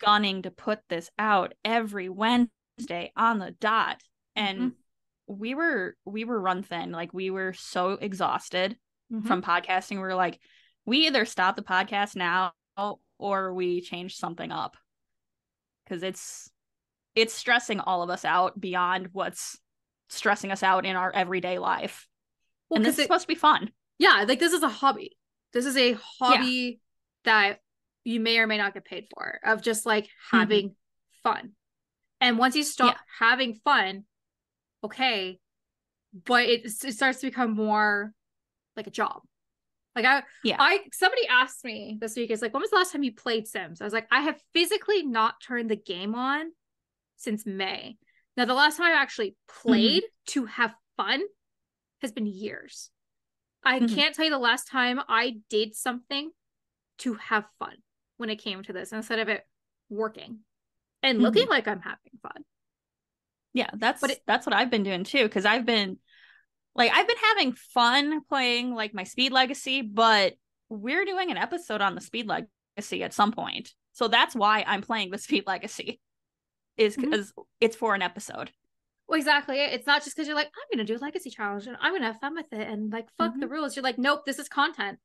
gunning to put this out every Wednesday on the dot. And we were run thin. Like, we were so exhausted from podcasting. We were like, we either stop the podcast now or we change something up, because it's stressing all of us out beyond what's stressing us out in our everyday life. Well, and this is supposed to be fun. Yeah, like this is a hobby. This is a hobby that you may or may not get paid for, of just like having fun. And once you stop having fun, okay, but it starts to become more like a job. Like somebody asked me this week, is like, when was the last time you played Sims? I was like, I have physically not turned the game on since May. Now, the last time I actually played to have fun has been years. I can't tell you the last time I did something to have fun when it came to this, instead of it working and looking like I'm having fun. Yeah, that's what I've been doing too, because I've been having fun playing like my Speed Legacy, but we're doing an episode on the Speed Legacy at some point. So that's why I'm playing the Speed Legacy, is because it's for an episode. Well, exactly. It's not just because you're like, I'm going to do a legacy challenge and I'm going to have fun with it and like, fuck the rules. You're like, nope, this is content.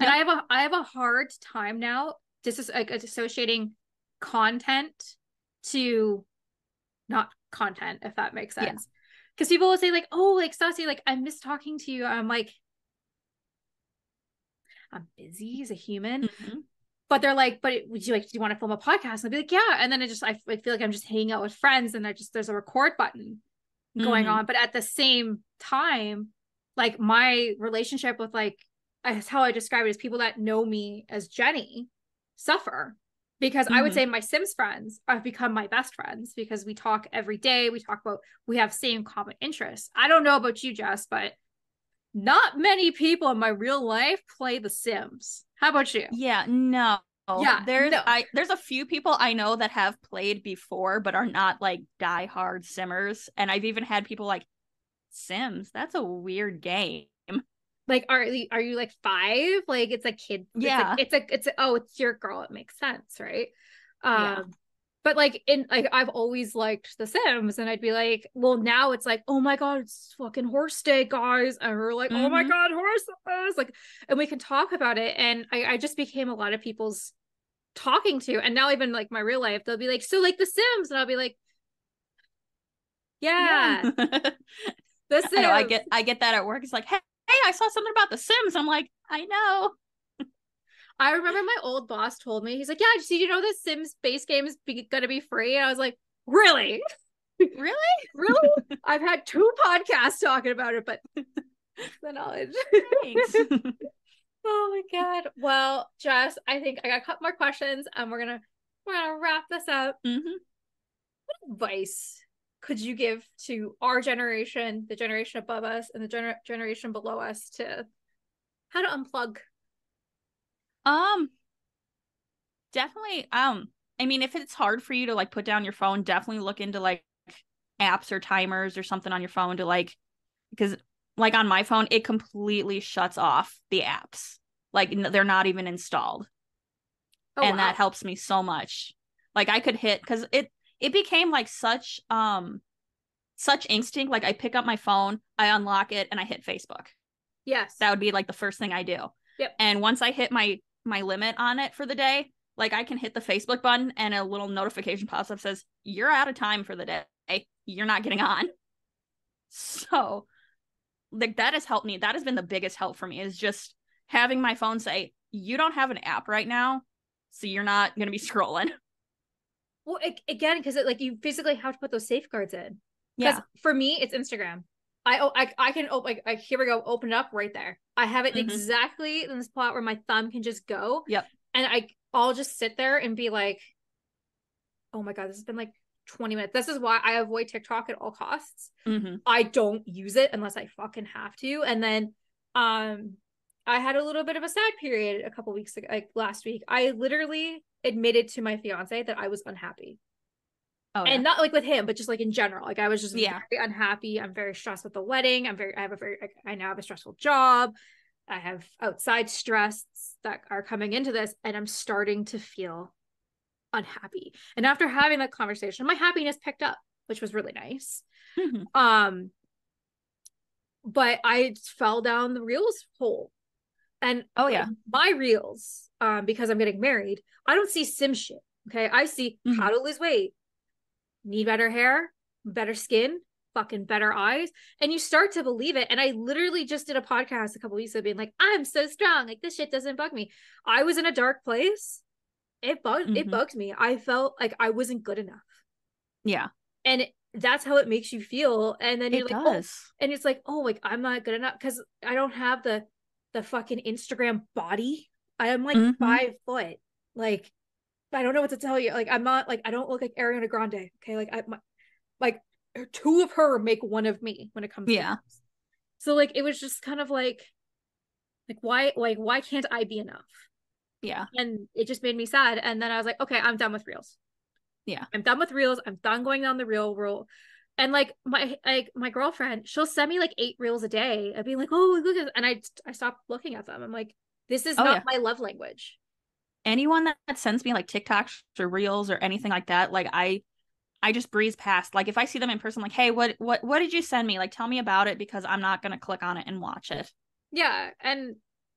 And I have a hard time now just like associating content to not content, if that makes sense. Because people will say like, oh, like Stassi, like I miss talking to you. I'm like, I'm busy as a human. But they're like, but would you like, do you want to film a podcast? And I'd be like, yeah. And then I feel like I'm just hanging out with friends, and there's a record button going on. But at the same time, like my relationship with like, that's how I describe it, is people that know me as Jenny suffer, because I would say my Sims friends have become my best friends, because we talk every day. We have same common interests. I don't know about you, Jess, but not many people in my real life play The Sims. How about you? Yeah, no. Yeah, there's a few people I know that have played before, but are not like diehard Simmers. And I've even had people like, Sims, that's a weird game. Like, are you like 5? Like, it's a kid. Yeah. It's your girl. It makes sense, right? But like I've always liked The Sims, and I'd be like, well, now it's like, oh my god, it's fucking horse day, guys, and we're like, oh my god, horses, like, and we can talk about it, and I just became a lot of people's talking to, and now even like my real life, they'll be like, so like The Sims, and I'll be like, yeah. The Sims. I know, I get that at work. It's like, hey, I saw something about The Sims. I'm like, I know. I remember my old boss told me, he's like, yeah, did you know the Sims base game is gonna be free? And I was like, really? Really? I've had 2 podcasts talking about it, but the knowledge. Thanks. Oh my god. Well, Jess, I think I got a couple more questions, and we're gonna wrap this up. What advice could you give to our generation, the generation above us, and the generation below us, to how to unplug? Definitely. I mean, if it's hard for you to like put down your phone, definitely look into like apps or timers or something on your phone to like, because like on my phone, it completely shuts off the apps. Like they're not even installed. And that helps me so much. Like I could hit, because it became like such instinct. Like I pick up my phone, I unlock it, and I hit Facebook. Yes. That would be like the first thing I do. Yep. And once I hit my limit on it for the day, like I can hit the Facebook button and a little notification pops up, says, you're out of time for the day. You're not getting on. So like that has helped me. That has been the biggest help for me, is just having my phone say, you don't have an app right now, so you're not going to be scrolling. Well, again, because like you physically have to put those safeguards in. Yeah. For me, it's Instagram. I can open, like, here we go, open it up right there. I have it exactly in the spot where my thumb can just go. Yep. And I'll just sit there and be like, oh my God, this has been like 20 minutes. This is why I avoid TikTok at all costs. I don't use it unless I fucking have to. And then I had a little bit of a sad period a couple weeks ago, like last week. I literally admitted to my fiance that I was unhappy. Oh, yeah. And not like with him, but just like in general. Like I was just very unhappy. I'm very stressed with the wedding. I now have a stressful job. I have outside stress that are coming into this, and I'm starting to feel unhappy. And after having that conversation, my happiness picked up, which was really nice. But I fell down the reels hole. And my reels, because I'm getting married, I don't see sim shit. Okay. I see how to lose weight, need better hair, better skin, fucking better eyes. And you start to believe it. And I literally just did a podcast a couple weeks ago being like, I'm so strong. Like this shit doesn't bug me. I was in a dark place. It bugged me. I felt like I wasn't good enough. Yeah. And that's how it makes you feel. And then you're like, oh, and it's like, oh, like I'm not good enough because I don't have the fucking Instagram body. I am like 5 foot. Like, I don't know what to tell you. Like, I'm not like, I don't look like Ariana Grande. Okay. Like 2 of her make 1 of me when it comes to this. So like, it was just kind of like why can't I be enough? Yeah. And it just made me sad. And then I was like, okay, I'm done with reels. Yeah. I'm done with reels. I'm done going down the reel rule. And like my girlfriend, she'll send me like 8 reels a day. I'd be like, oh, look at this. And I stopped looking at them. I'm like, this is not my love language. Anyone that sends me like TikToks or reels or anything like that, like I just breeze past. Like if I see them in person, like, hey, what did you send me? Like, tell me about it, because I'm not gonna click on it and watch it. Yeah. And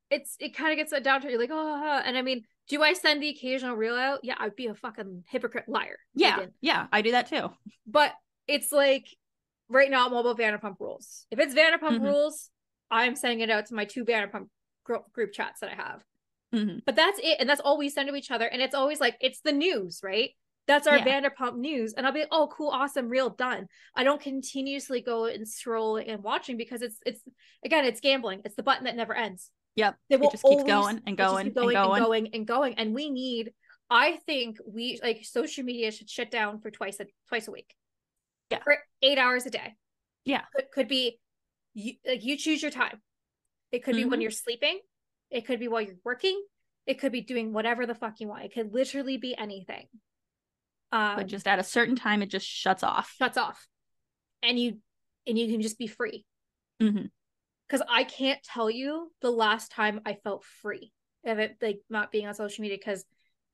it kind of gets down to, you're like, oh, and I mean, do I send the occasional reel out? Yeah, I'd be a fucking hypocrite liar. Yeah, I do that too. But it's like, right now I'm all about Vanderpump Rules. If it's Vanderpump Rules, I'm sending it out to my 2 Vanderpump group chats that I have. But that's it. And that's all we send to each other. And it's always like, it's the news, right? That's our Vanderpump news. And I'll be like, oh, cool, awesome, reel done. I don't continuously go and scroll and watching, because it's again, it's gambling. It's the button that never ends. Yep. It just keeps going and going and going and going. And we need, I think we, like, social media should shut down for twice a week. Yeah. For 8 hours a day. Yeah. Could be, you choose your time. It could be when you're sleeping. It could be while you're working. It could be doing whatever the fuck you want. It could literally be anything. But just at a certain time, it just shuts off. And you can just be free. Because I can't tell you the last time I felt free of it, like, not being on social media. Because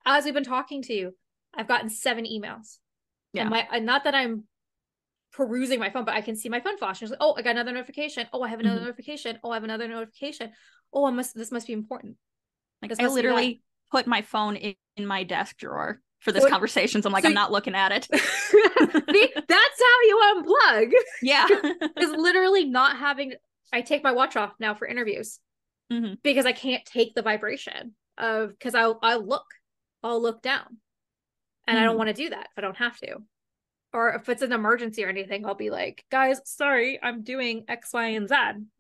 as we've been talking to you, I've gotten 7 emails. Yeah. And not that I'm perusing my phone, but I can see my phone flash. It's like, oh, I got another notification. Oh, I have another notification. Oh, I have another notification. Oh, this must be important. Like, I literally put my phone in my desk drawer for this conversation. So I'm like, I'm not looking at it. See, that's how you unplug. Yeah. Is literally not having, I take my watch off now for interviews because I can't take the vibration of, because I'll look down, and I don't want to do that if I don't have to. Or if it's an emergency or anything, I'll be like, guys, sorry, I'm doing X, Y, and Z.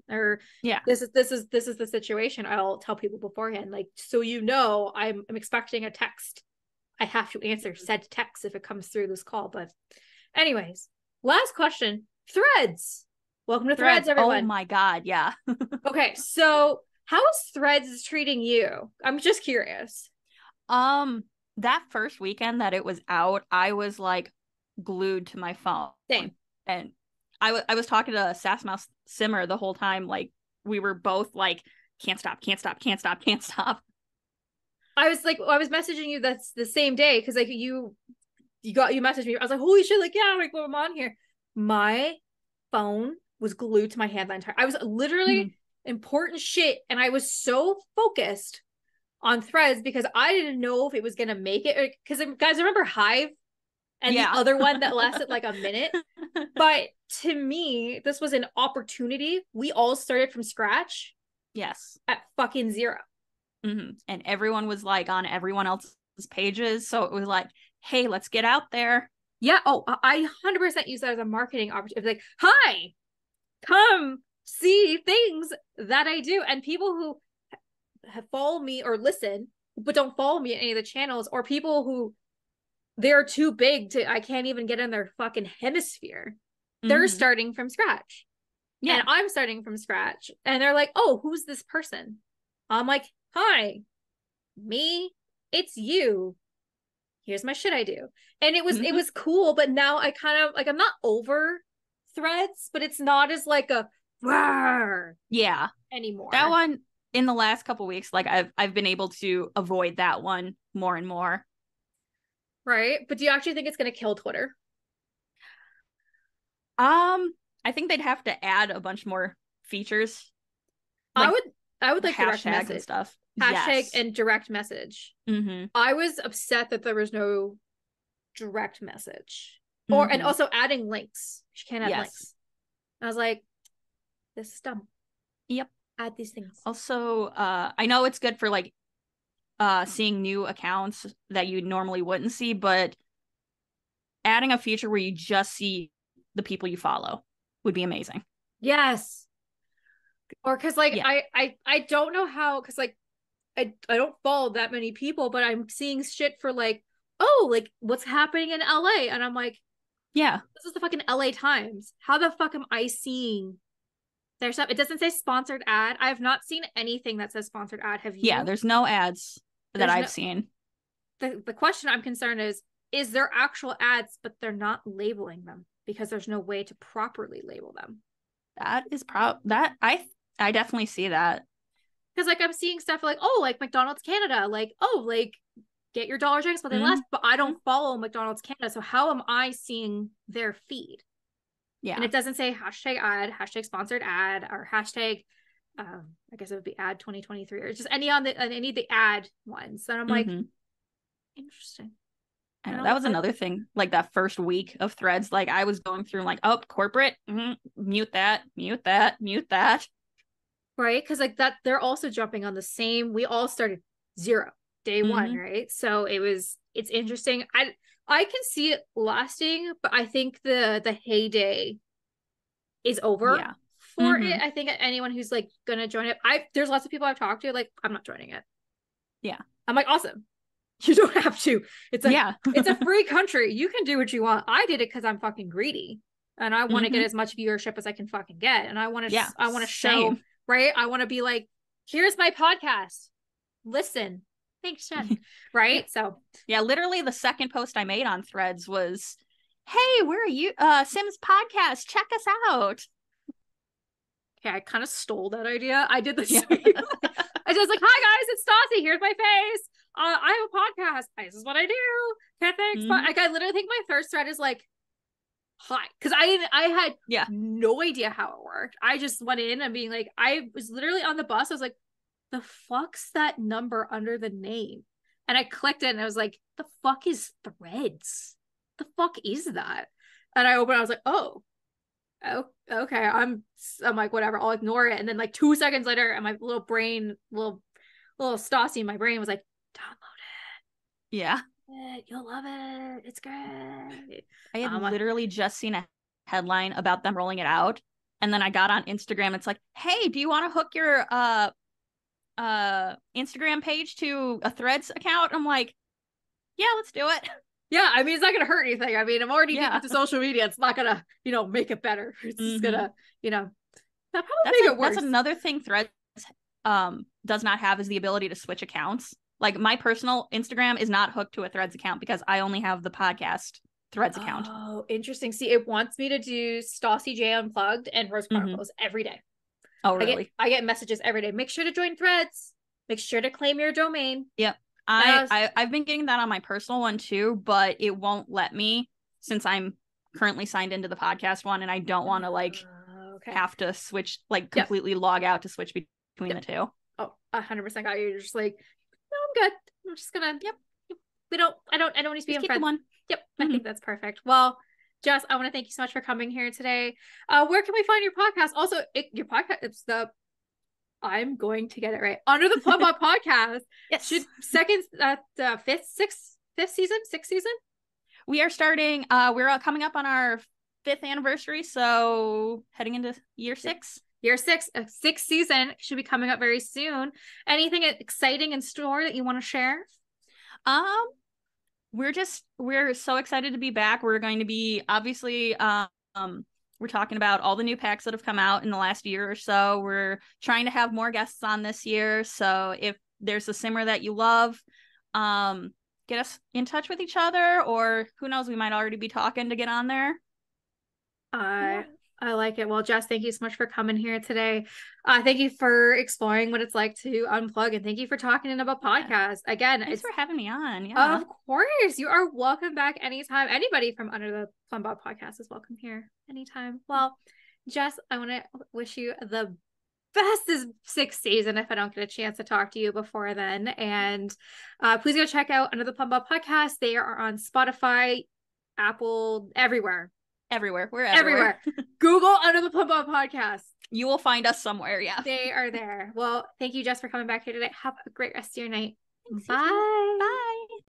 Or this is the situation. I'll tell people beforehand, like, so I'm expecting a text. I have to answer said text if it comes through this call. But anyways, last question. Threads. Welcome to Threads, everyone. Oh my God, yeah. Okay, so how is Threads treating you? I'm just curious. That first weekend that it was out, I was like glued to my phone. Same. And I was talking to Sass Mouse Simmer the whole time. Like, we were both like, can't stop. I was messaging you that's the same day, because like you messaged me. I was like, holy shit, like, yeah, like, well, I'm on here. My phone was glued to my hand the entire. I was literally important shit, and I was so focused on Threads because I didn't know if it was gonna make it. Because, guys, remember Hive and the other one that lasted like a minute? But to me, this was an opportunity. We all started from scratch. Yes. At fucking 0. Mm-hmm. And everyone was like on everyone else's pages. So it was like, hey, let's get out there. Yeah. Oh, I 100% use that as a marketing opportunity. Like, hi, come see things that I do. And people who follow me or listen, but don't follow me in any of the channels, or people who they're too big to, I can't even get in their fucking hemisphere. They're starting from scratch. Yeah. And I'm starting from scratch. And they're like, oh, who's this person? I'm like, hi, me, it's you. Here's my shit I do. And it was cool, but now I kind of like, I'm not over threads, but it's not as like a yeah anymore. That one in the last couple weeks, like I've been able to avoid that one more and more. Right. But do you actually think it's going to kill Twitter? I think they'd have to add a bunch more features. Like I would like direct message and stuff. Hashtag and direct message. I was upset that there was no direct message. And also adding links. She can't add links. I was like, this is dumb. Yep. Add these things. Also, I know it's good for like seeing new accounts that you normally wouldn't see, but adding a feature where you just see the people you follow would be amazing. Yes. Or because like I don't know how, because like I don't follow that many people, but I'm seeing shit for like, oh, like what's happening in LA, and I'm like, yeah, this is the fucking LA Times. How the fuck am I seeing their stuff? It doesn't say sponsored ad. I have not seen anything that says sponsored ad. Have you? Yeah, there's no ads that I've seen. The question I'm concerned is there actual ads, but they're not labeling them because there's no way to properly label them. That is that I definitely see that. Because like I'm seeing stuff like, oh, like McDonald's Canada, like, oh, like get your dollar drinks, but they last, but I don't follow McDonald's Canada. So how am I seeing their feed? Yeah. And it doesn't say hashtag ad, hashtag sponsored ad, or hashtag I guess it would be ad 2023, or just any of the ad ones. And I'm like, interesting. I know, that was another thing, like that first week of threads, like I was going through like, oh, corporate, mute that. Right. Because like that, they're also jumping on the same, we all started 0 day 1, right? So it's interesting. I can see it lasting, but I think the heyday is over for it. I think anyone who's like gonna join it, there's lots of people I've talked to, like, I'm not joining it. Yeah. I'm like, awesome. You don't have to. It's like, it's a free country. You can do what you want. I did it because I'm fucking greedy. And I want to get as much viewership as I can fucking get. And I want to show, right? I want to be like, here's my podcast. Listen. Thanks, Jen. Right? So yeah, literally the second post I made on Threads was, hey, where are you? Sims podcast. Check us out. Okay, I kind of stole that idea. I did the same. I was like, hi guys, it's Stassi. Here's my face. I have a podcast. This is what I do. Okay, thanks. But like, I literally think my first thread is like, hi, because I had no idea how it worked. I just went in and being like, I was literally on the bus. I was like, the fuck's that number under the name? And I clicked it and I was like, the fuck is Threads? The fuck is that? And I opened it, I was like, oh, okay. I'm like, whatever, I'll ignore it. And then like 2 seconds later, and my little brain, little Stassi in my brain was like, download it. Yeah. You'll love it. It's great. I had literally just seen a headline about them rolling it out. And then I got on Instagram. It's like, hey, do you want to hook your Instagram page to a Threads account? I'm like, yeah, let's do it. Yeah, I mean, it's not gonna hurt anything. I mean, I'm already addicted to social media. It's not gonna, make it better. It's just gonna, that probably make it worse. That's another thing Threads does not have, is the ability to switch accounts. Like my personal Instagram is not hooked to a Threads account because I only have the podcast Threads account. Oh, interesting. See, it wants me to do Stassi J Unplugged and Rose Chronicles every day. Oh, really? I get messages every day. Make sure to join Threads. Make sure to claim your domain. Yep. I've been getting that on my personal one too, but it won't let me since I'm currently signed into the podcast one, and I don't want to have to switch, completely log out to switch between the two. Oh, 100% got you. You're just like, no, I'm good. I'm just gonna. Yep. I don't need to be on Threads. One. Yep. I think that's perfect. Well, Jess, I want to thank you so much for coming here today. Where can we find your podcast? Also, your podcast, it's I'm going to get it right. Under the Plumbob podcast. Yes. Sixth season? We are starting, we're coming up on our 5th anniversary. So heading into year 6. Year 6, sixth season should be coming up very soon. Anything exciting in store that you want to share? We're so excited to be back. We're going to be obviously, we're talking about all the new packs that have come out in the last year or so. We're trying to have more guests on this year. So if there's a simmer that you love, get us in touch with each other, or who knows, we might already be talking to get on there. I like it. Well, Jess, thank you so much for coming here today. Thank you for exploring what it's like to unplug, and thank you for talking about podcasts. Again, thanks for having me on. Yeah, of course. You are welcome back anytime. Anybody from Under the Plumbob podcast is welcome here anytime. Well, Jess, I want to wish you the best this 6th season if I don't get a chance to talk to you before then. And please go check out Under the Plumbob podcast. They are on Spotify, Apple, everywhere. We're everywhere. Google Under the Plumbob podcast. You will find us somewhere. Yeah, they are there. Well, thank you, Jess, for coming back here today. Have a great rest of your night. Thanks, bye. Bye.